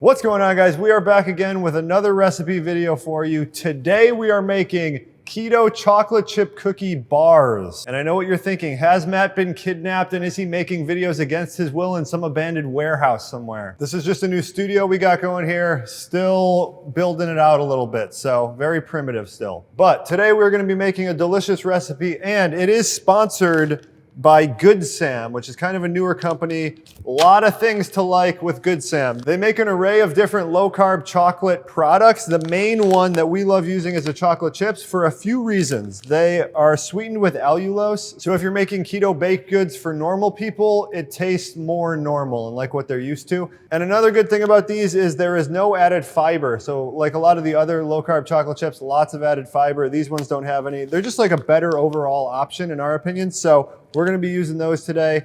What's going on, guys? We are back again with another recipe video for you. Today we are making keto chocolate chip cookie bars. And I know what you're thinking. Has Matt been kidnapped and is he making videos against his will in some abandoned warehouse somewhere? This is just a new studio we got going here. Still building it out a little bit. So very primitive still. But today we're going to be making a delicious recipe, and it is sponsored by Good Sam, which is kind of a newer company. A lot of things to like with Good Sam. They make an array of different low-carb chocolate products. The main one that we love using is the chocolate chips for a few reasons. They are sweetened with allulose, so if you're making keto baked goods for normal people, it tastes more normal and like what they're used to. And another good thing about these is there is no added fiber. So like a lot of the other low-carb chocolate chips, lots of added fiber. These ones don't have any. They're just like a better overall option in our opinion. So we're going to be using those today,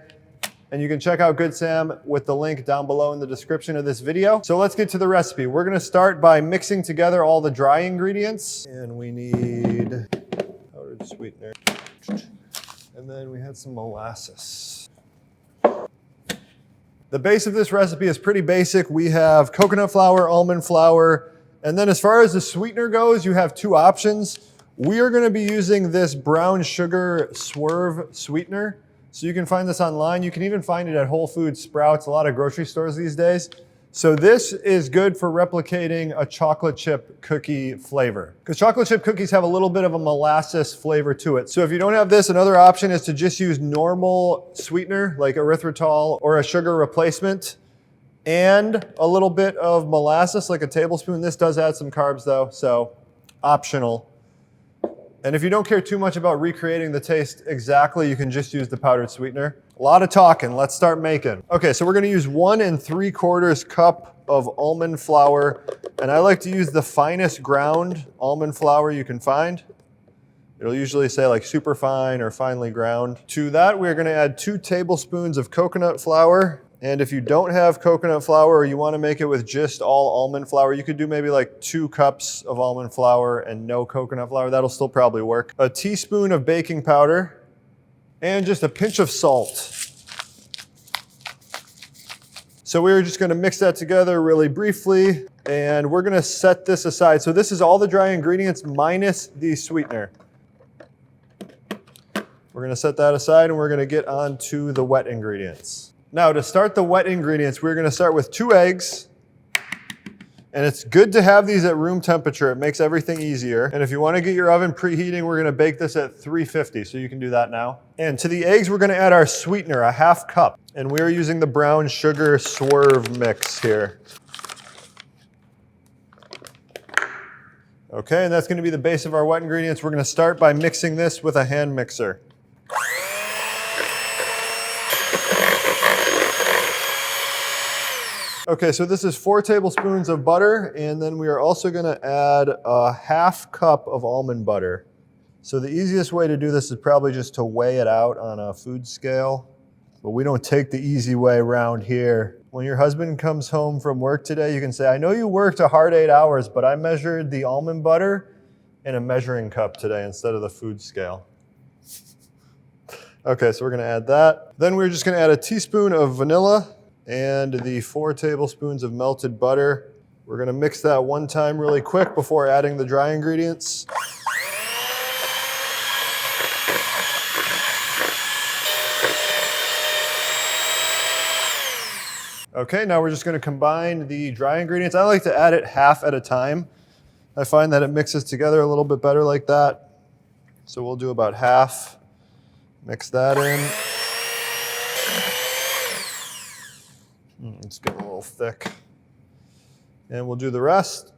and you can check out Good Sam with the link down below in the description of this video. So let's get to the recipe. We're going to start by mixing together all the dry ingredients, and we need powdered sweetener, and then we had some molasses. The base of this recipe is pretty basic. We have coconut flour, almond flour, and then as far as the sweetener goes, you have two options. We are going to be using this brown sugar swerve sweetener. So you can find this online. You can even find it at Whole Foods, Sprouts, a lot of grocery stores these days. So this is good for replicating a chocolate chip cookie flavor, because chocolate chip cookies have a little bit of a molasses flavor to it. So if you don't have this, another option is to just use normal sweetener like erythritol or a sugar replacement and a little bit of molasses, like a tablespoon. This does add some carbs though, so optional. And if you don't care too much about recreating the taste exactly, you can just use the powdered sweetener. A lot of talking, let's start making. Okay, so we're gonna use 1 3/4 cup of almond flour. And I like to use the finest ground almond flour you can find. It'll usually say like super fine or finely ground. To that, we're gonna add 2 tablespoons of coconut flour. And if you don't have coconut flour or you want to make it with just all almond flour, you could do maybe like 2 cups of almond flour and no coconut flour. That'll still probably work. A teaspoon of baking powder and just a pinch of salt. So we're just going to mix that together really briefly, and we're going to set this aside. So this is all the dry ingredients minus the sweetener. We're going to set that aside, and we're going to get on to the wet ingredients. Now, to start the wet ingredients, we're going to start with 2 eggs. And it's good to have these at room temperature. It makes everything easier. And if you want to get your oven preheating, we're going to bake this at 350, so you can do that now. And to the eggs, we're going to add our sweetener, a 1/2 cup. And we're using the brown sugar swerve mix here. Okay, and that's going to be the base of our wet ingredients. We're going to start by mixing this with a hand mixer. Okay, so this is 4 tablespoons of butter, and then we are also going to add a 1/2 cup of almond butter. So the easiest way to do this is probably just to weigh it out on a food scale, but we don't take the easy way around here. When your husband comes home from work today, you can say, I know you worked a hard 8 hours, but I measured the almond butter in a measuring cup today instead of the food scale. Okay, so we're going to add that. Then we're just going to add a teaspoon of vanilla and the 4 tablespoons of melted butter. We're going to mix that one time really quick before adding the dry ingredients. Okay, now we're just going to combine the dry ingredients. I like to add it half at a time. I find that it mixes together a little bit better like that. So we'll do about half. Mix that in. It's getting a little thick. And we'll do the rest.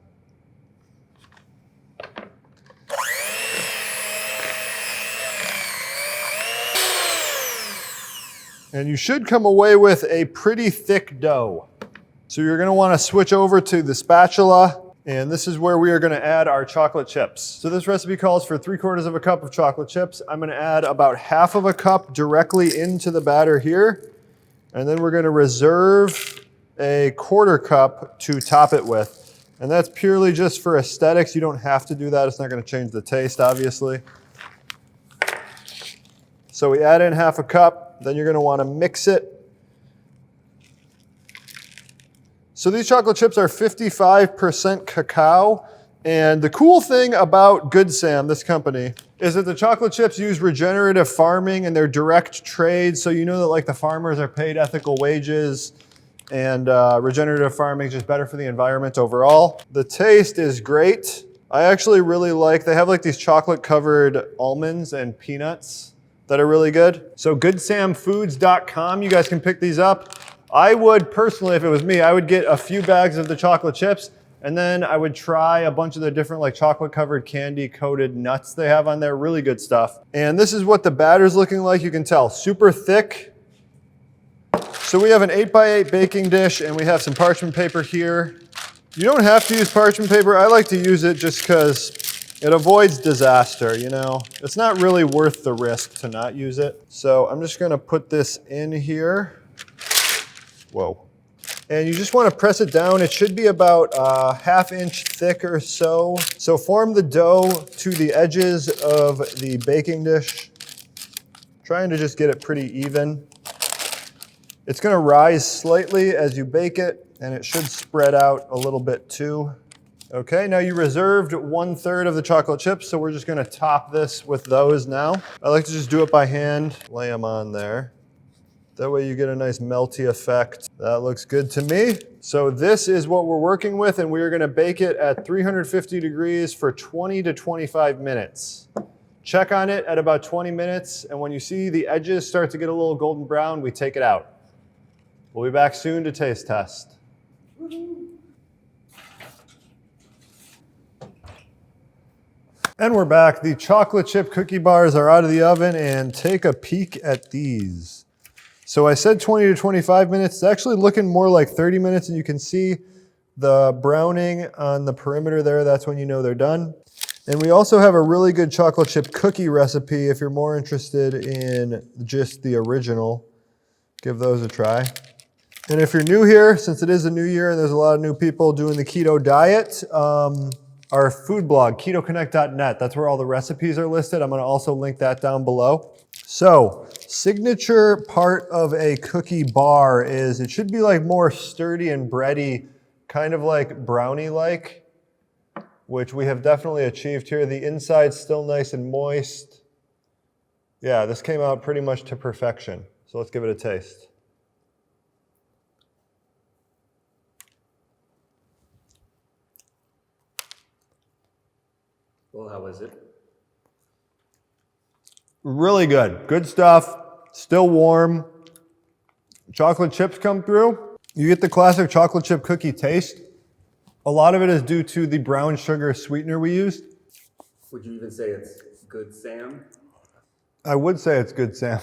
And you should come away with a pretty thick dough. So you're going to want to switch over to the spatula, and this is where we are going to add our chocolate chips. So this recipe calls for 3/4 cup of chocolate chips. I'm going to add about 1/2 cup directly into the batter here. And then we're going to reserve a 1/4 cup to top it with. And that's purely just for aesthetics. You don't have to do that. It's not going to change the taste, obviously. So we add in 1/2 cup. Then you're going to want to mix it So these chocolate chips are 55% cacao. And the cool thing about Good Sam, this company, is that the chocolate chips use regenerative farming and they're direct trade. So you know that like the farmers are paid ethical wages, and regenerative farming is just better for the environment overall. The taste is great. I actually really like, they have like these chocolate covered almonds and peanuts that are really good. So goodsamfoods.com, you guys can pick these up. I would personally, if it was me, I would get a few bags of the chocolate chips, and then I would try a bunch of the different like chocolate covered candy coated nuts they have on there, really good stuff. And this is what the batter's looking like. You can tell, super thick. So we have an 8x8 baking dish and we have some parchment paper here. You don't have to use parchment paper. I like to use it just because it avoids disaster, you know? It's not really worth the risk to not use it. So I'm just gonna put this in here. Whoa. And you just want to press it down. It should be about a ½ inch thick or so. So form the dough to the edges of the baking dish, trying to just get it pretty even. It's going to rise slightly as you bake it, and it should spread out a little bit too. Okay, now you reserved 1/3 of the chocolate chips, so we're just going to top this with those now. I like to just do it by hand, lay them on there. That way you get a nice melty effect. That looks good to me. So this is what we're working with, and we are gonna bake it at 350 degrees for 20 to 25 minutes. Check on it at about 20 minutes, and when you see the edges start to get a little golden brown, we take it out. We'll be back soon to taste test. And we're back. The chocolate chip cookie bars are out of the oven, and take a peek at these. So I said 20 to 25 minutes. It's actually looking more like 30 minutes, and you can see the browning on the perimeter there. That's when you know they're done. And we also have a really good chocolate chip cookie recipe if you're more interested in just the original. Give those a try. And if you're new here, since it is a new year and there's a lot of new people doing the keto diet, our food blog, ketoconnect.net, that's where all the recipes are listed. I'm going to also link that down below. So, signature part of a cookie bar is it should be like more sturdy and bready, kind of like brownie-like, which we have definitely achieved here. The inside's still nice and moist. Yeah, this came out pretty much to perfection. So let's give it a taste. Well, how was it? Really good. Good stuff. Still warm. Chocolate chips come through. You get the classic chocolate chip cookie taste. A lot of it is due to the brown sugar sweetener we used. Would you even say it's Good Sam? I would say it's Good Sam.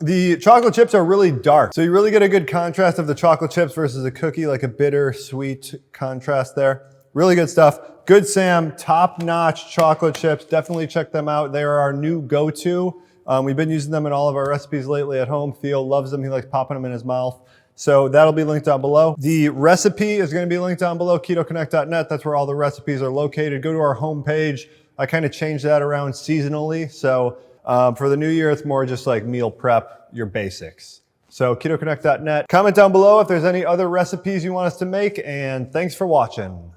The chocolate chips are really dark, so you really get a good contrast of the chocolate chips versus a cookie, like a bitter, sweet contrast there. Really good stuff. Good Sam, top-notch chocolate chips. Definitely check them out. They are our new go-to. We've been using them in all of our recipes lately at home. Theo loves them. He likes popping them in his mouth. So that'll be linked down below. The recipe is going to be linked down below, ketoconnect.net. That's where all the recipes are located. Go to our homepage. I kind of change that around seasonally. So for the new year, it's more just like meal prep, your basics. So ketoconnect.net. Comment down below if there's any other recipes you want us to make, and thanks for watching.